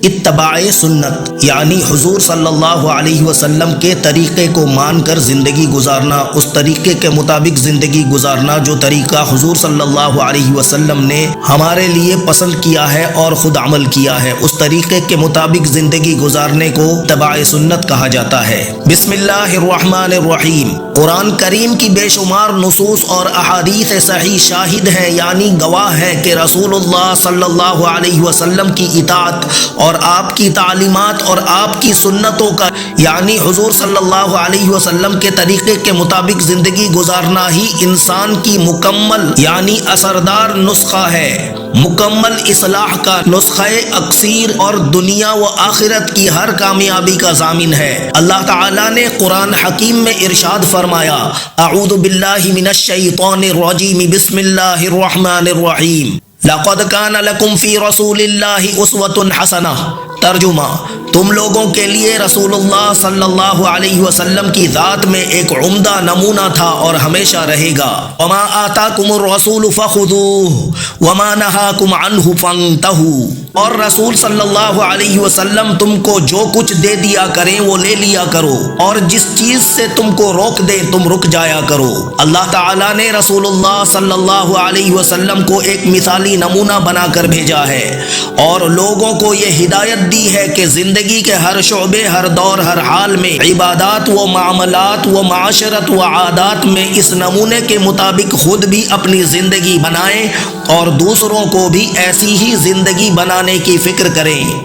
اتباع سنت یعنی حضور صلی اللہ علیہ وسلم کے طریقے کو مان کر زندگی گزارنا، اس طریقے کے مطابق زندگی گزارنا جو طریقہ حضور صلی اللہ علیہ وسلم نے ہمارے لیے پسند کیا ہے اور خود عمل کیا ہے، اس طریقے کے مطابق زندگی گزارنے کو اتباع سنت کہا جاتا ہے۔ بسم اللہ الرحمن الرحیم۔ قرآن کریم کی بے شمار نصوص اور احادیث صحیح شاہد ہیں، یعنی گواہ ہیں کہ رسول اللہ صلی اللہ علیہ وسلم کی اطاعت اور آپ کی تعلیمات اور آپ کی سنتوں کا یعنی حضور صلی اللہ علیہ وسلم کے طریقے کے مطابق زندگی گزارنا ہی انسان کی مکمل یعنی اثردار نسخہ ہے، مکمل اصلاح کا نسخہ اکثیر اور دنیا و آخرت کی ہر کامیابی کا ضامن ہے۔ اللہ تعالیٰ نے قرآن حکیم میں ارشاد فرمایا، اعوذ باللہ من الشیطان الرجیم، بسم اللہ الرحمن الرحیم، لقد کان لکم فی رسول اللہ اسوۃ حسنہ۔ ترجمہ، تم لوگوں کے لیے رسول اللہ صلی اللہ علیہ وسلم کی ذات میں ایک عمدہ نمونہ تھا اور ہمیشہ رہے گا۔ وما آتاکم الرسول فخذوہ وما نہاکم عنہ فانتہوا۔ اور رسول صلی اللہ علیہ وسلم تم کو جو کچھ دے دیا کریں وہ لے لیا کرو، اور جس چیز سے تم کو روک دے تم رک جایا کرو۔ اللہ تعالیٰ نے رسول اللہ صلی اللہ علیہ وسلم کو ایک مثالی نمونہ بنا کر بھیجا ہے اور لوگوں کو یہ ہدایت دی ہے کہ زندگی کے ہر شعبے، ہر دور، ہر حال میں عبادات و معاملات و معاشرت و عادات میں اس نمونے کے مطابق خود بھی اپنی زندگی بنائیں اور دوسروں کو بھی ایسی ہی زندگی بنانے کی فکر کریں۔